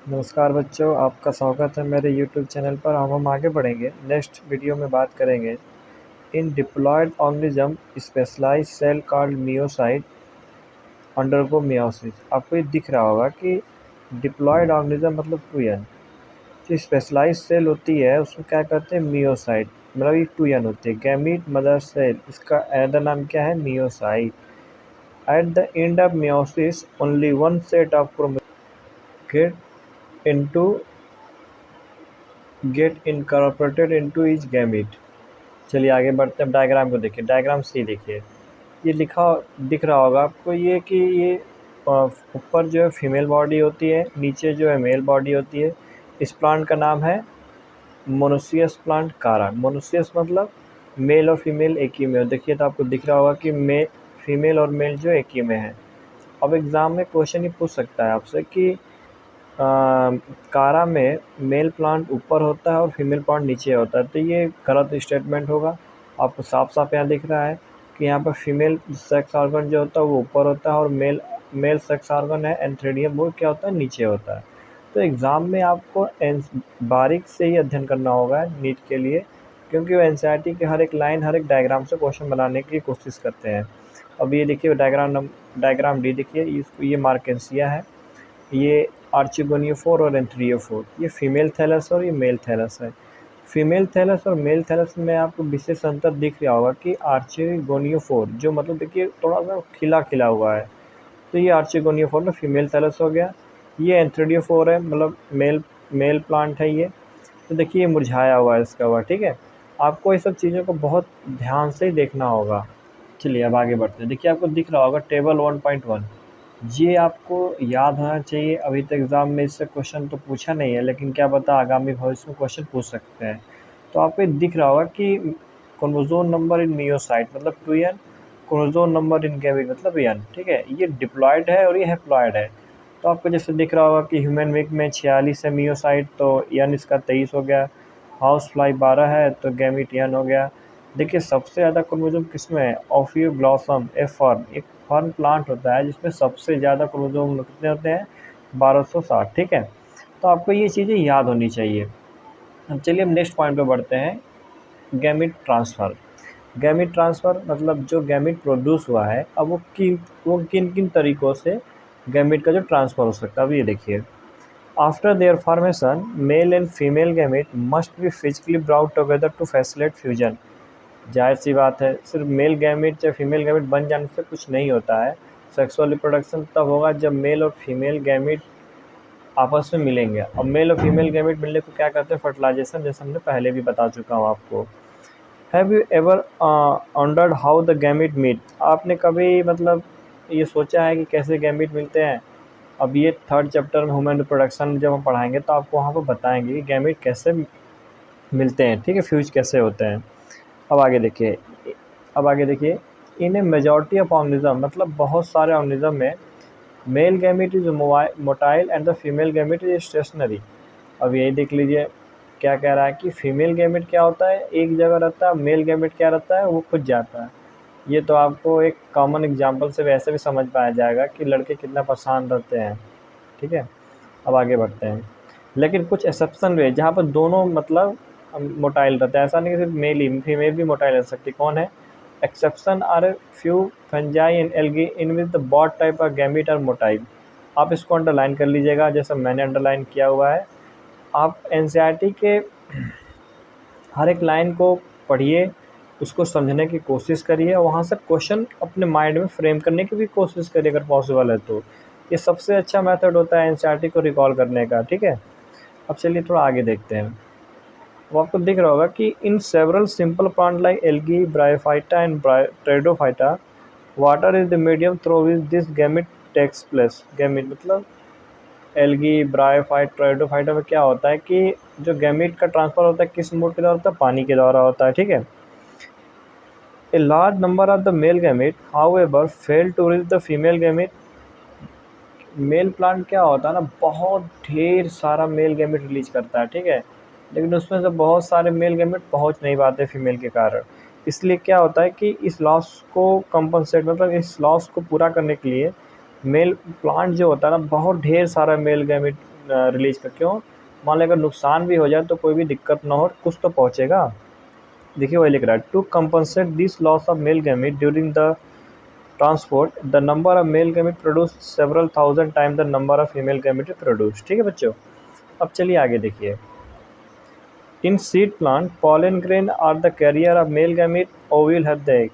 नमस्कार बच्चों, आपका स्वागत है मेरे YouTube चैनल पर। अब हम आगे बढ़ेंगे। नेक्स्ट वीडियो में बात करेंगे in diploid organism specialised cell called meiocyte undergo meiosis. आपको ये दिख रहा होगा कि डिप्लॉयड ऑर्गेनिज्म मतलब टूयन। जो स्पेशलाइज्ड सेल होती है उसको क्या कहते हैं? मियोसाइट। मतलब ये टूयन होती है। गैमीट मदर सेल, इसका अदर नाम क्या है? Meiocyte. At the end of meiosis only one set of chromosome get incorporated into each gamete. चलिए आगे बढ़ते हैं। डायग्राम को देखिए। डायग्राम सी देखिए। ये लिखा दिख रहा होगा आपको ये कि ये ऊपर जो है फीमेल बॉडी होती है, नीचे जो है मेल बॉडी होती है। इस प्लांट का नाम है मोनोसियस प्लांट कारा। मोनोसियस मतलब मेल और फीमेल एक ही में हो। देखिए तो आपको दिख रहा होगा कि फीमेल और मेल जो एक ही में है। अब एग्ज़ाम में क्वेश्चन ये पूछ सकता है आपसे कि कारा में मेल प्लांट ऊपर होता है और फीमेल प्लांट नीचे होता है, तो ये गलत स्टेटमेंट होगा। आपको साफ साफ यहाँ दिख रहा है कि यहाँ पर फीमेल सेक्स ऑर्गन जो होता है वो ऊपर होता है और मेल सेक्स ऑर्गन है एंथ्रेडियम, वो क्या होता है? नीचे होता है। तो एग्ज़ाम में आपको बारीक से ही अध्ययन करना होगा नीट के लिए, क्योंकि वो एनसीईआरटी के हर एक लाइन हर एक डायग्राम से क्वेश्चन बनाने की कोशिश करते हैं। अब ये देखिए डायग्राम डी देखिए। ये मार्केंसिया है, ये आर्चिगोनियोफोर और एंथ्रियोफोर। ये फीमेल थैलस और ये मेल थैलस है। फीमेल थैलस और मेल थैलस में आपको विशेष अंतर दिख रहा होगा कि आर्चिगोनियोफोर जो मतलब देखिए थोड़ा सा खिला खिला हुआ है, तो ये आर्चिगोनियोफोर में फीमेल थैलस हो गया। ये एंथ्रियोफोर है, मतलब मेल प्लांट है ये। तो देखिए ये मुरझाया हुआ है इसका हुआ, ठीक है। आपको ये सब चीज़ों को बहुत ध्यान से ही देखना होगा। चलिए अब आगे बढ़ते हैं। देखिए आपको दिख रहा होगा टेबल 1.1। ये आपको याद होना चाहिए। अभी तक एग्ज़ाम में इससे क्वेश्चन तो पूछा नहीं है, लेकिन क्या पता आगामी भविष्य में क्वेश्चन पूछ सकते हैं। तो आपको ये दिख रहा होगा कि क्रोमोसोम नंबर इन मियोसाइट मतलब 2n, chromosome number in gamete मतलब n, ठीक है। ये डिप्लॉयड है और ये हैप्लॉयड है। तो आपको जैसे दिख रहा होगा कि ह्यूमन बीइंग में 46 है मियोसाइट, तो n इसका 23 हो गया। हाउस फ्लाई 12 है तो गैमीट n हो गया। देखिए सबसे ज़्यादा क्रोमोसोम किसमें है? ऑफियोब्लॉसम, ए फर्न, एक फर्न प्लांट होता है जिसमें सबसे ज़्यादा क्रोमोसोम कितने होते हैं? 1260, ठीक है। तो आपको ये चीज़ें याद होनी चाहिए। अब चलिए हम नेक्स्ट पॉइंट पे बढ़ते हैं। Gamete transfer. गैमीट ट्रांसफ़र मतलब जो गैमीट प्रोड्यूस हुआ है, अब वो किन किन तरीक़ों से गैमीट का जो ट्रांसफ़र हो सकता है, अब ये देखिए। After there formation male and female gamete must be physically brought together to facilitate fusion. जाहिर सी बात है, सिर्फ मेल गैमेट या फीमेल गैमेट बन जाने से कुछ नहीं होता है। सेक्सुअल रिप्रोडक्शन तब होगा जब मेल और फीमेल गैमेट आपस में मिलेंगे। अब मेल और फीमेल गैमेट मिलने को क्या कहते हैं? फर्टिलाइजेशन, जैसे हमने पहले भी बता चुका हूँ आपको। Have you ever wondered how the gamete meet? आपने कभी मतलब ये सोचा है कि कैसे गैमेट मिलते हैं? अब ये थर्ड चैप्टर में ह्यूमन रिप्रोडक्शन जब हम पढ़ाएंगे तो आपको वहाँ पर बताएंगे कि गैमेट कैसे मिलते हैं, ठीक है, फ्यूज कैसे होते हैं। अब आगे देखिए। इन ए मेजॉरिटी ऑफ ऑर्गेनिज्म मतलब बहुत सारे ऑर्गेनिज्म में male gamete is motile and the female gamete is stationary. अब यही देख लीजिए क्या कह रहा है कि फीमेल गैमेट क्या होता है? एक जगह रहता है। मेल गैमेट क्या रहता है? वो खुद जाता है। ये तो आपको एक कॉमन एग्जांपल से वैसे भी समझ पाया जाएगा कि लड़के कितना परेशान रहते हैं, ठीक है। अब आगे बढ़ते हैं। लेकिन कुछ एक्सेप्शन हुए जहाँ पर दोनों मतलब मोटाइल रहता है। ऐसा नहीं कि सिर्फ मेल ही, फीमेल भी मोटाइल रह सकती। कौन है? Exception are few fungi and algae in with the both type of gamete are motile. आप इसको अंडरलाइन कर लीजिएगा जैसा मैंने अंडरलाइन किया हुआ है। आप एनसीईआरटी के हर एक लाइन को पढ़िए, उसको समझने की कोशिश करिए, वहाँ से क्वेश्चन अपने माइंड में फ्रेम करने की भी कोशिश करिए अगर पॉसिबल है तो। ये सबसे अच्छा मेथड होता है एनसीईआरटी को रिकॉल करने का, ठीक है। अब चलिए थोड़ा आगे देखते हैं। वो आपको दिख रहा होगा कि in several simple plant like algae, bryophyta and pteridophyta water is the medium through which this gamete takes place. Gamete मतलब एल्गी, ब्रायोफाइट, ट्रेडोफाइटा में क्या होता है कि जो गैमेट का ट्रांसफ़र होता है किस मोड के द्वारा होता है? पानी के द्वारा होता है, ठीक है। A large number of the male gamete however fail to reach the female gamete. Male plant क्या होता है ना, बहुत ढेर सारा मेल गैमेट रिलीज करता है, ठीक है। लेकिन उसमें से बहुत सारे मेल गैमेट पहुंच नहीं पाते फीमेल के कारण। इसलिए क्या होता है कि इस लॉस को कंपनसेट मतलब इस लॉस को पूरा करने के लिए मेल प्लांट जो होता है ना, बहुत ढेर सारा मेल गैमेट रिलीज का। क्यों? मान लो अगर नुकसान भी हो जाए तो कोई भी दिक्कत ना हो, कुछ तो पहुँचेगा। देखिए वही लिख रहा है, to compensate this loss of male gamete during the transport the number of male gamete produce several thousand time the number of female gamete produce. ठीक है बच्चों, अब चलिए आगे देखिए। In seed plant pollen grain are the carrier of male gamete, ovule have the egg.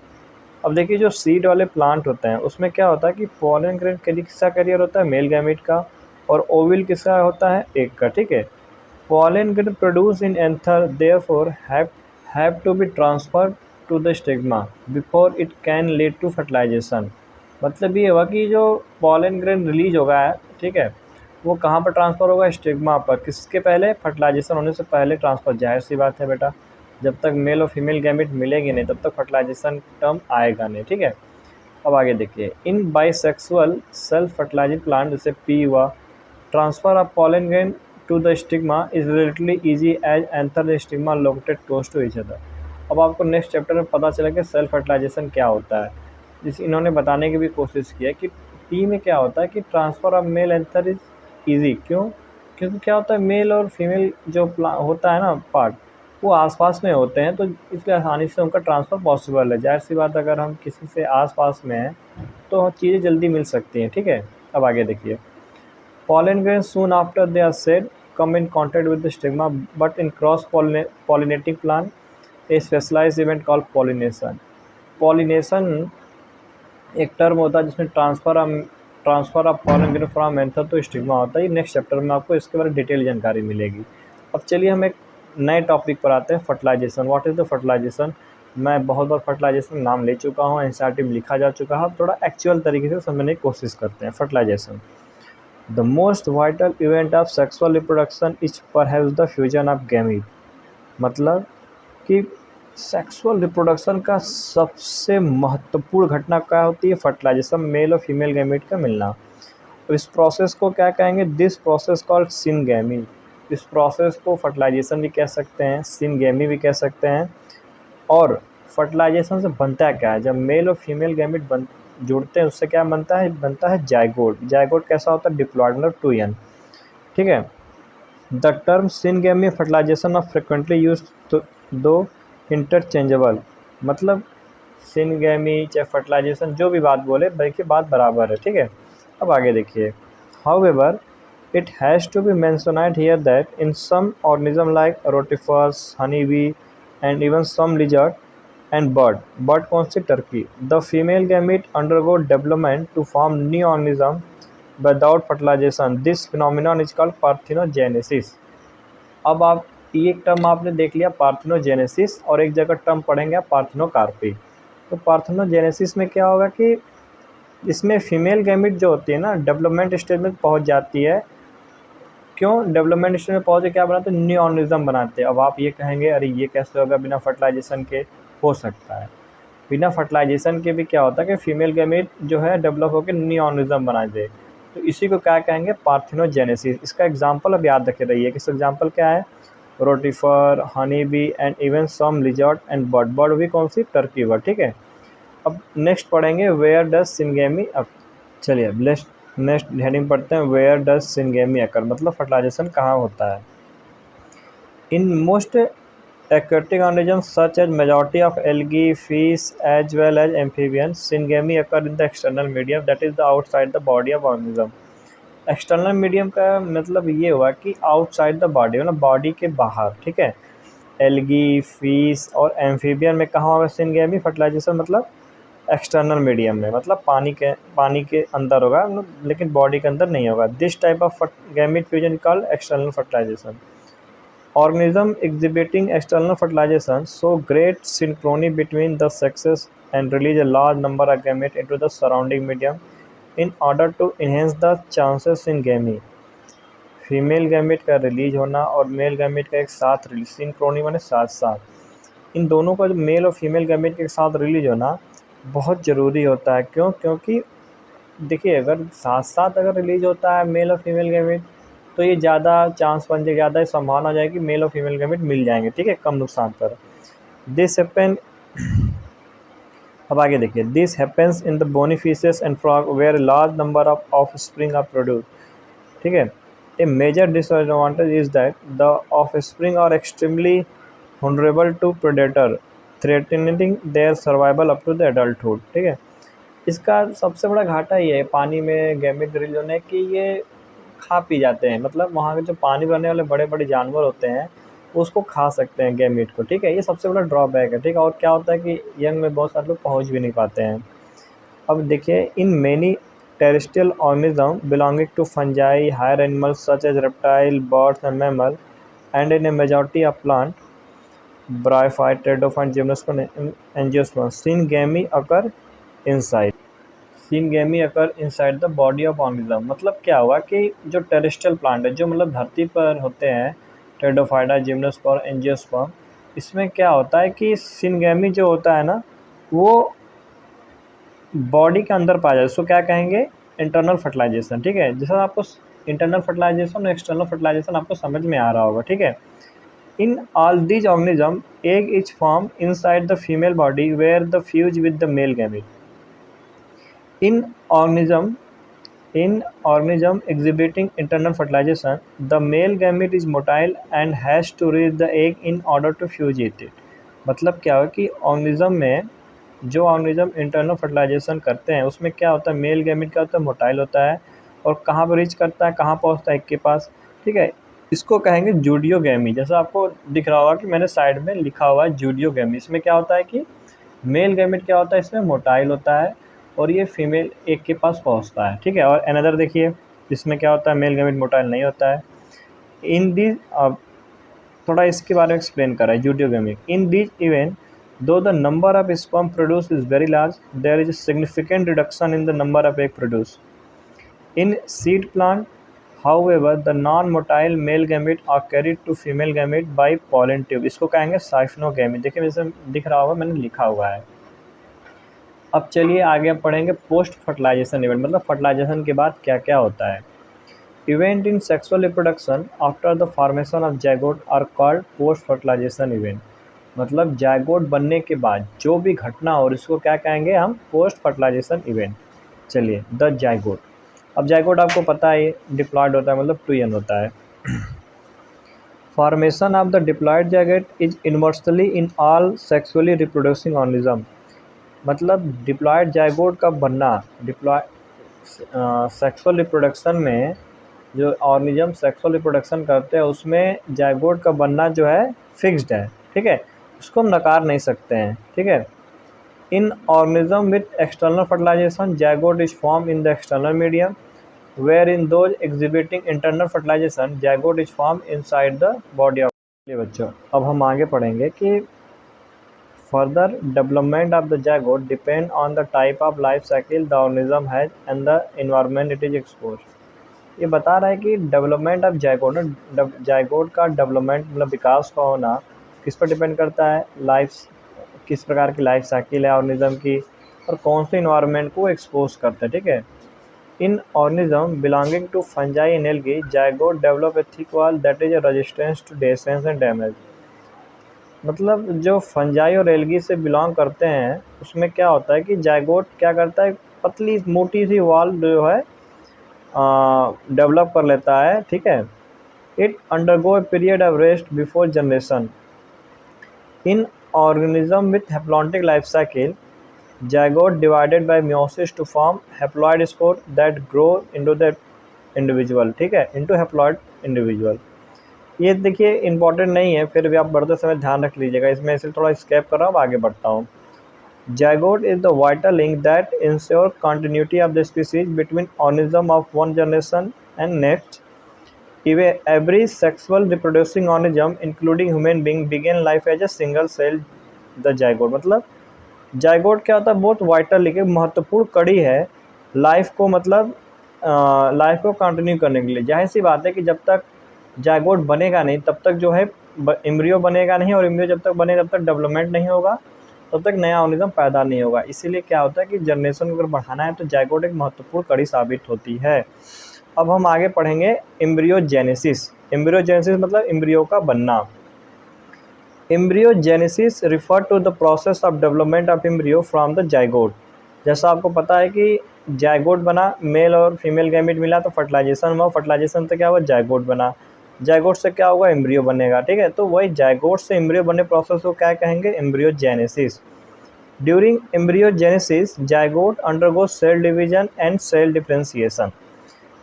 अब देखिए जो सीड वाले प्लांट होते हैं उसमें क्या होता है कि पॉलन ग्रेन किसका कैरियर होता है? मेल गैमीट का। और ओव्यूल किसका होता है? एग का। ठीक है। Pollen grain produce in anther therefore have to be transferred to the stigma before it can lead to fertilization। मतलब ये हुआ कि जो पॉलन ग्रेन रिलीज होगा है, ठीक है, वो कहाँ पर ट्रांसफ़र होगा? स्टिग्मा पर। किसके पहले? फर्टिलाइजेशन होने से पहले ट्रांसफ़र। जाहिर सी बात है बेटा, जब तक मेल और फीमेल गैमेट मिलेंगे नहीं तब तक फर्टिलाइजेशन टर्म आएगा नहीं। ठीक है। अब आगे देखिए, in bisexual self fertilizing plant जैसे पी हुआ, transfer of pollen grain to the stigma is relatively easy as anther the stigma located close to each other. अब आपको नेक्स्ट चैप्टर में पता चला कि सेल्फ फर्टिलाइजेशन क्या होता है, जिस इन्होंने बताने की भी कोशिश की है कि पी में क्या होता है कि transfer of male anther is easy. क्यों? क्योंकि क्या होता है, मेल और फीमेल जो होता है ना पार्ट, वो आसपास में होते हैं, तो इसलिए आसानी से उनका ट्रांसफ़र पॉसिबल है। जाहिर सी बात, अगर हम किसी से आसपास में हैं तो चीज़ें जल्दी मिल सकती हैं। ठीक है। अब आगे देखिए, pollen grains soon after they are shed come in contact with the stigma, but in cross-pollinating plant, a specialized event called pollination। pollination एक टर्म होता है जिसमें transfer of pollen grain from anther to stigma होता है। ये next chapter में आपको इसके बारे में डिटेल जानकारी मिलेगी। अब चलिए हम एक नए टॉपिक पर आते हैं, fertilization. What is the fertilization? मैं बहुत बार फर्टिलाइजेशन नाम ले चुका हूँ, एनसीईआरटी में लिखा जा चुका है। अब थोड़ा एक्चुअल तरीके से समझने की कोशिश करते हैं। Fertilization, the most vital event of sexual reproduction is perhaps the fusion of gamete. मतलब कि सेक्सुअल रिप्रोडक्शन का सबसे महत्वपूर्ण घटना क्या होती है? फर्टिलाइजेशन, मेल और फीमेल गैमीट का मिलना। इस प्रोसेस को क्या कहेंगे? This process called syngamy. इस प्रोसेस को फर्टिलाइजेशन भी कह सकते हैं, सिनगैमी भी कह सकते हैं। और फर्टिलाइजेशन से बनता क्या है? जब मेल और फीमेल गैमीट जुड़ते हैं उससे क्या बनता है? बनता है जाइगोट। जाइगोट कैसा होता है? डिप्लॉयड, मतलब 2 n। ठीक है। The term syngamy fertilization of frequently use do interchangeable. मतलब सिनगैमी चाहे फर्टिलाइजेशन जो भी बात बोले, देखिए बात बराबर है। ठीक है। अब आगे देखिए, however it has to be mentioned here that in some organism like rotifers, honey bee and even some lizard and bird कौन सी? Turkey, the female gamete undergo development to form new organism without fertilization। this phenomenon is called parthenogenesis। अब आप एक term आपने देख लिया parthenogenesis, और एक जगह टर्म पढ़ेंगे आप पार्थेनोकार्पी। तो पार्थेनोजेनेसिस में क्या होगा कि इसमें फीमेल गैमेट जो होती है ना, डेवलपमेंट स्टेज में पहुंच जाती है। क्यों डेवलपमेंट स्टेज में पहुंचे? क्या बनाते हैं? न्यू ऑर्गेनिज्म बनाते हैं। अब आप ये कहेंगे अरे ये कैसे होगा बिना फर्टिलाइजेशन के? हो सकता है। बिना फर्टिलाइजेशन के भी क्या होता है कि फीमेल गैमेट जो है डेवलप होकर न्यू ऑर्गेनिज्म बना दे, तो इसी को क्या कहेंगे? पार्थेनोजेनेसिस। इसका एग्जांपल अब याद रखे रहिए। किस एग्जांपल क्या है? Rotifer, honey bee and even some lizard and bird. Bird भी कौन सी? Turkey bird. ठीक है। अब नेक्स्ट पढ़ेंगे वेयर डज सिनगैमी। अब चलिए अब नेक्स्ट हेडिंग पढ़ते हैं, वेयर डज सिनगैमी अकर। मतलब फर्टिलाइजेशन कहाँ होता है? In most aquatic organisms such as majority of algae, fish as well as amphibians, syngamy occur in the external medium, that is the outside the body of organism। External medium का मतलब ये हुआ कि outside the body, मतलब body के बाहर। ठीक है। एल्गी, फिश और एम्फीबियन में कहाँ होगा सिनगैमी फर्टिलाइजेशन? मतलब एक्सटर्नल मीडियम में, मतलब पानी के अंदर होगा, लेकिन बॉडी के अंदर नहीं होगा। This type of gamete fusion called external fertilization. Organisms exhibiting external fertilization show great synchrony between the sexes and release a large number of gametes into the surrounding medium in order to enhance the chances in gamete। Female gamete का release होना और male gamete का एक साथ release, Synchrony माने साथ साथ। इन दोनों का जो मेल और फीमेल गैमेट के साथ रिलीज होना बहुत ज़रूरी होता है। क्यों? क्योंकि देखिए अगर साथ साथ अगर रिलीज होता है मेल और फीमेल गैमेट, तो ये ज़्यादा चांस बन जाए, ज़्यादा संभावना हो जाएगी मेल और फीमेल गैमेट मिल जाएंगे। ठीक है, कम नुकसान पर। दिस हैपन, अब आगे देखिए, this happens in the bony fishes and frog where large number of spring are produce. ठीक है। A major disadvantage is that the offspring are extremely vulnerable to predator, threatening their survival up to the adulthood। ठीक है, इसका सबसे बड़ा घाटा ये है पानी में गैमेट रिलीज होने कि ये खा पी जाते हैं, मतलब वहाँ के जो पानी में रहने वाले बड़े बड़े जानवर होते हैं उसको खा सकते हैं गैमेट को। ठीक है, ये सबसे बड़ा ड्रॉबैक है। ठीक है, और क्या होता है कि यंग में बहुत सारे लोग पहुँच भी नहीं पाते हैं। अब देखिए, in many terrestrial organism belonging to fungi, higher animals such as reptile, birds and mammal, and in a majority of plant, bryophyte, pteridophyte, gymnosperm, angiosperm, syngamy occur inside. Syngamy occur inside the body of organism. मतलब क्या हुआ कि जो terrestrial plant है, जो मतलब धरती पर होते हैं, टेरिडोफाइटा, जिम्नोस्पर्म, एंजियोस्पर्म, इसमें क्या होता है कि सिनगेमी जो होता है ना, वो बॉडी के अंदर पाया जाए, उसको क्या कहेंगे, इंटरनल फर्टिलाइजेशन। ठीक है, जैसा आपको इंटरनल फर्टिलाइजेशन और एक्सटर्नल फर्टिलाइजेशन आपको समझ में आ रहा होगा। ठीक है, in all these organism egg is form inside the female body where the fuse with the male gamete. In organism exhibiting internal fertilization, the male gamete is motile and has to reach the egg in order to fuse it। मतलब क्या है कि organism में जो organism internal fertilisation करते हैं उसमें क्या होता है, मेल गैमेट क्या होता है, मोटाइल होता है, और कहाँ पर रीच करता है, कहाँ पहुँचता है एग के पास। ठीक है, इसको कहेंगे जूडियोगैमी। जैसा आपको दिख रहा होगा कि मैंने साइड में लिखा हुआ है जूडियोगैमी। इसमें क्या होता है कि मेल गैमेट क्या होता है, इसमें मोटाइल होता है और ये फीमेल एग के पास पहुंचता है। ठीक है, और अनदर देखिए, इसमें क्या होता है, मेल गैमेट मोटाइल नहीं होता है। इन दिस थोड़ा इसके बारे में एक्सप्लेन करा है जूडियोगैमी। In this event though the number of sperm produce is very large, there is significant reduction in the number of egg produce. In seed plant however the non-motile male gamete are carried to female gamete by pollen tube। इसको कहेंगे साइफिनोगैमी। देखिए जैसे दिख रहा होगा, मैंने लिखा हुआ है। अब चलिए आगे पढ़ेंगे पोस्ट फर्टिलाइजेशन इवेंट, मतलब फर्टिलाइजेशन के बाद क्या क्या होता है। Event in sexual reproduction after the formation of zygote are called post fertilization event. मतलब जाइगोट बनने के बाद जो भी घटना हो इसको क्या कहेंगे हम, पोस्ट फर्टिलाइजेशन इवेंट। चलिए, द जाइगोट। अब जाइगोट आपको पता है डिप्लॉयड होता है, मतलब 2n होता है। Formation of the diploid zygote is universally in all sexually reproducing organism. मतलब डिप्लॉयड जाइगोट का बनना, सेक्सुअल रिप्रोडक्शन में जो ऑर्गेनिज्म सेक्सुअल रिप्रोडक्शन करते हैं उसमें जाइगोट का बनना जो है फिक्स्ड है। ठीक है, उसको हम नकार नहीं सकते हैं। ठीक है, in organism with external fertilization zygote is form in the external medium, where in those exhibiting internal fertilization zygote is form inside the body of. बच्चों, अब हम आगे पढ़ेंगे कि further development of the zygote depend on the type of life cycle the organism has and the environment it is exposed. ये बता रहा है कि डेवलपमेंट ऑफ जाइगोट, जाइगोट का डेवलपमेंट मतलब विकास का होना किस पर डिपेंड करता है, लाइफ किस प्रकार की लाइफ साइकिल है ऑर्गेनिज्म की, और कौन से इन्वायरमेंट को एक्सपोज करते हैं। ठीक है, in organism belonging to fungi and algae zygote develop a thick wall that is a resistance to desiccation and damage. मतलब जो फंजाई और एल्गी से बिलोंग करते हैं उसमें क्या होता है कि जाइगोट क्या करता है, पतली मोटी सी वॉल जो है डेवलप कर लेता है। ठीक है, it undergo a period of rest before generation. In organism with haploid life cycle, zygote divided by meiosis to form haploid spore that grow into the individual। ठीक है, into haploid individual। ये देखिए important नहीं है, फिर भी आप बढ़ते समय ध्यान रख लीजिएगा, इसमें इसे थोड़ा स्केप कर रहा हूँ, आगे बढ़ता हूँ। Zygote is the vital link that ensure continuity of the species between organism of one generation and next। Every sexual reproducing organism including human being begin life as a single cell the zygote। मतलब zygote क्या होता है, बहुत vital link, महत्वपूर्ण कड़ी है life को, मतलब लाइफ को कंटिन्यू करने के लिए। जाहिर सी बात है कि जब तक जाइगोट बनेगा नहीं तब तक जो है एम्ब्रियो बनेगा नहीं, और एम्ब्रियो जब तक बने तब तक डेवलपमेंट नहीं होगा, तब तक नया ऑर्गेनिज्म पैदा नहीं होगा। इसीलिए क्या होता है कि जनरेशन को अगर बढ़ाना है तो जाइगोट एक महत्वपूर्ण कड़ी साबित होती है। अब हम आगे पढ़ेंगे एम्ब्रियोजेनेसिस। एम्ब्रियोजेनेसिस मतलब एम्ब्रियो का बनना। Embryogenesis refer to the process of development of embryo from the zygote. जैसा आपको पता है कि जायगोट बना, मेल और फीमेल गैमेट मिला तो फर्टिलाइजेशन हुआ, फर्टिलाइजेशन से क्या हुआ, जायगोट बना, जायगोट से क्या होगा, एम्ब्रियो बनेगा। ठीक है, तो वही जायगोट से एम्ब्रियो बनने प्रोसेस को क्या कहेंगे, embryogenesis. During embryogenesis zygote undergo cell division and cell differentiation.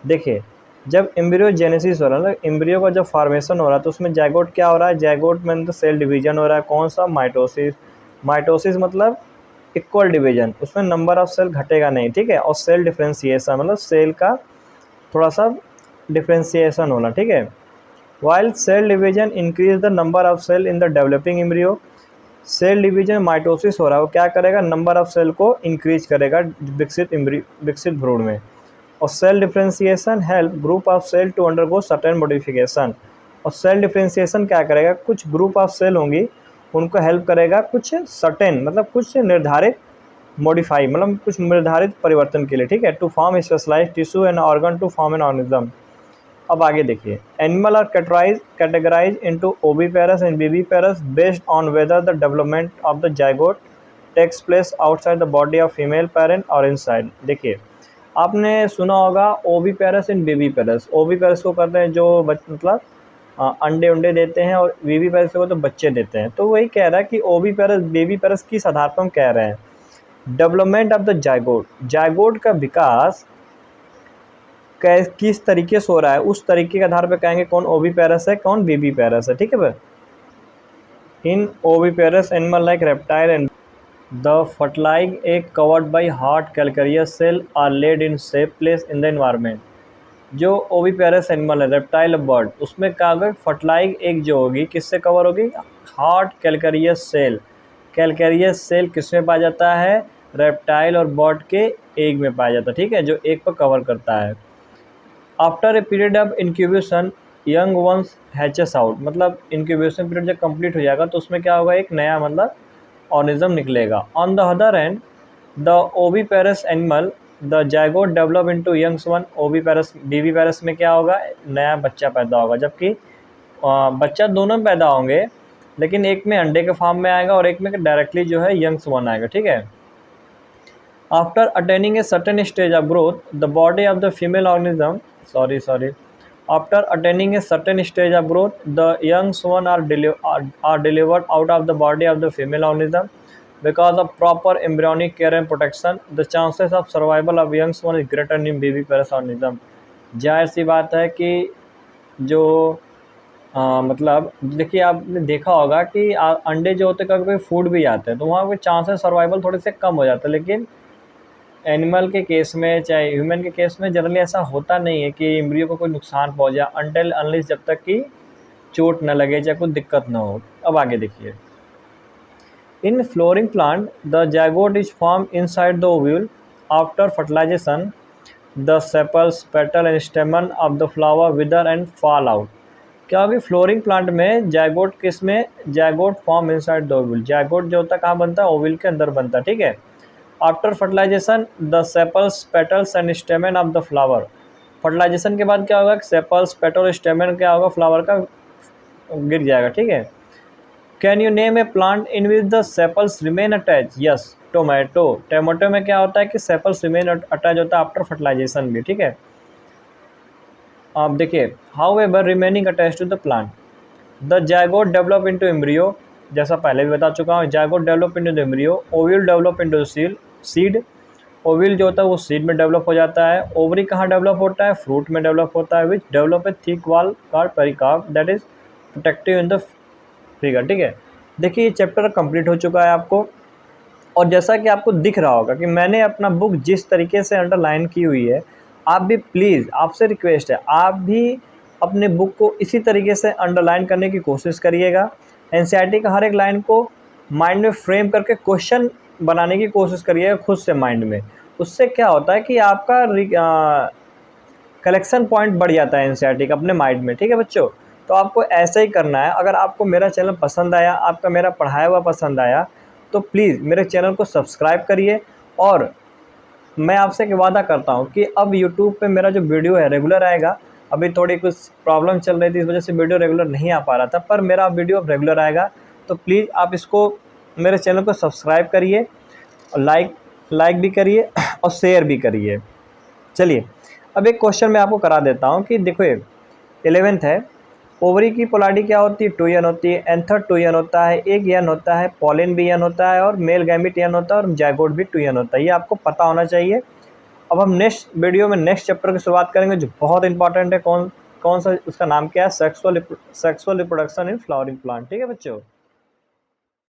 देखिए, जब एम्ब्रियोजेनेसिस हो रहा है ना, एम्ब्रियो का जब फॉर्मेशन हो रहा है तो उसमें जायगोट क्या हो रहा है, जायगोट में तो सेल डिवीजन हो रहा है। कौन सा, माइटोसिस। माइटोसिस मतलब इक्वल डिवीजन, उसमें नंबर ऑफ सेल घटेगा नहीं। ठीक है, और सेल डिफरेंशिएशन मतलब सेल का थोड़ा सा डिफरेंशिएशन होना। ठीक है, while cell division increase the number of cell in the developing embryo. Cell division mitosis हो रहा है, वो क्या करेगा, नंबर ऑफ सेल को इंक्रीज करेगा विकसित भ्रूण में। और cell differentiation help group of cell to undergo certain modification. और सेल डिफरेंशिएशन क्या करेगा, कुछ ग्रुप ऑफ सेल होंगी उनको हेल्प करेगा कुछ सर्टेन मतलब कुछ निर्धारित मॉडिफाई मतलब कुछ निर्धारित परिवर्तन के लिए। ठीक है, to form specialized tissue and organ to form an organism. अब आगे देखिए, animal are categorize into oviparous and viviparous based on whether the development of the zygote takes place outside the body of female parent और inside. देखिए, आपने सुना होगा oviparous and बेबीपेरस। Oviparous को करते हैं जो मतलब अंडे उंडे देते हैं, और बेबीपेरस को तो बच्चे देते हैं। तो वही कह रहा है कि ओविपेरस बेबीपेरस किस आधार पर हम कह रहे हैं, development of the zygote, zygote का विकास किस तरीके से हो रहा है, उस तरीके के आधार पर कहेंगे कौन ओविपेरस है, कौन बेबीपेरस है। ठीक है भाई, in oviparous animal like reptile and the fertilized egg covered by hard calcareous cell are laid in safe place in the environment। जो ओविपेरस एनिमल है, रेप्टाइल बर्ड, उसमें क्या होगा, फर्टिलाइज एग जो होगी किससे कवर होगी, hard calcareous shell. Calcareous shell किस में पाया जाता है, रेप्टाइल और बर्ड के एग में पाया जाता है। ठीक है, जो एग पर कवर करता है। After a period of incubation young ones hatches out, मतलब इंक्यूबेशन पीरियड जब कंप्लीट हो जाएगा तो उसमें क्या होगा, एक नया मतलब ऑर्गेनिज्म निकलेगा। On the other end the oviparous animal the zygote develop into youngs one. Oviparous viviparous में क्या होगा, नया बच्चा पैदा होगा, जबकि बच्चा दोनों पैदा होंगे, लेकिन एक में अंडे के फॉर्म में आएगा और एक में डायरेक्टली जो है यंग्स वन आएगा। ठीक है, after attaining a certain stage of growth the body of the female organism after attaining a certain stage of growth the young swan are delivered out of the body of the female organism because of proper embryonic care and protection the chances of survival of young swan is greater in babypearus organism। जाहिर सी बात है कि जो मतलब देखिए, आपने देखा होगा कि अंडे जो होते हैं कभी कभी फूड भी जाते हैं तो वहाँ पे चांसेस सर्वाइवल थोड़े से कम हो जाते हैं, लेकिन एनिमल के केस में चाहे ह्यूमन के केस में जनरली ऐसा होता नहीं है कि एम्ब्रियो को कोई नुकसान पहुंचा, अनटिल अनलेस जब तक कि चोट न लगे या कोई दिक्कत न हो। अब आगे देखिए, in flowering plant the zygote is form inside the ovule after fertilisation the sepals petal and stamen of the flower wither and fall out. क्या होगी, फ्लोरिंग प्लांट में जायगोट किस में, zygote form inside the ovule, zygote जो होता है कहाँ बनता है, ओव्यूल के अंदर बनता है। ठीक है, after fertilisation the sepals petals and stamen of the flower. Fertilization के बाद क्या होगा, सेपल्स पेटल स्टेमन क्या होगा, फ्लावर का गिर जाएगा। ठीक है, can you name A plant in which the sepals remain attach, yes, tomato. Tomato में क्या होता है कि सेपल्स रिमेन अटैच होता है आफ्टर फर्टिलाइजेशन भी। ठीक है, आप देखिए, however remaining attach to the plant the zygote develop into embryo, जैसा पहले भी बता चुका हूँ, zygote develop into the embryo, ovule develop into seed. Ovule जो होता है वो सीड में डेवलप हो जाता है। ओवरी कहाँ डेवलप होता है, फ्रूट में डेवलप होता है, which develop a thick wall called pericarp that is protective in the figure. ठीक है, देखिए ये चैप्टर कंप्लीट हो चुका है आपको, और जैसा कि आपको दिख रहा होगा कि मैंने अपना बुक जिस तरीके से अंडरलाइन की हुई है, आप भी प्लीज़, आपसे रिक्वेस्ट है, आप भी अपने बुक को इसी तरीके से अंडरलाइन करने की कोशिश करिएगा। एनसीईआरटी का हर एक लाइन को माइंड में फ्रेम करके क्वेश्चन बनाने की कोशिश करिएगा खुद से माइंड में। उससे क्या होता है कि आपका कलेक्शन पॉइंट बढ़ जाता है एनसीईआरटी का अपने माइंड में। ठीक है बच्चों, तो आपको ऐसा ही करना है। अगर आपको मेरा चैनल पसंद आया, आपका मेरा पढ़ाया हुआ पसंद आया, तो प्लीज़ मेरे चैनल को सब्सक्राइब करिए। और मैं आपसे एक वादा करता हूँ कि अब यूट्यूब पे मेरा जो वीडियो है रेगुलर आएगा। अभी थोड़ी कुछ प्रॉब्लम चल रही थी, इस वजह से वीडियो रेगुलर नहीं आ पा रहा था, पर मेरा वीडियो अब रेगुलर आएगा। तो प्लीज़ आप इसको, मेरे चैनल को सब्सक्राइब करिए, लाइक लाइक भी करिए और शेयर भी करिए। चलिए अब एक क्वेश्चन मैं आपको करा देता हूँ कि देखो 11th है, ओवरी की पोलैरिटी क्या होती है, 2n होती है, एंथर 2n होता है, एक n होता है, पॉलिन भी n होता है और मेल गैमीट n होता है और जाइगोट भी 2n होता है। ये आपको पता होना चाहिए। अब हम नेक्स्ट वीडियो में नेक्स्ट चैप्टर की शुरुआत करेंगे जो बहुत इंपॉर्टेंट है। कौन सा, उसका नाम क्या है, sexual reproduction in flowering plant. ठीक है बच्चों।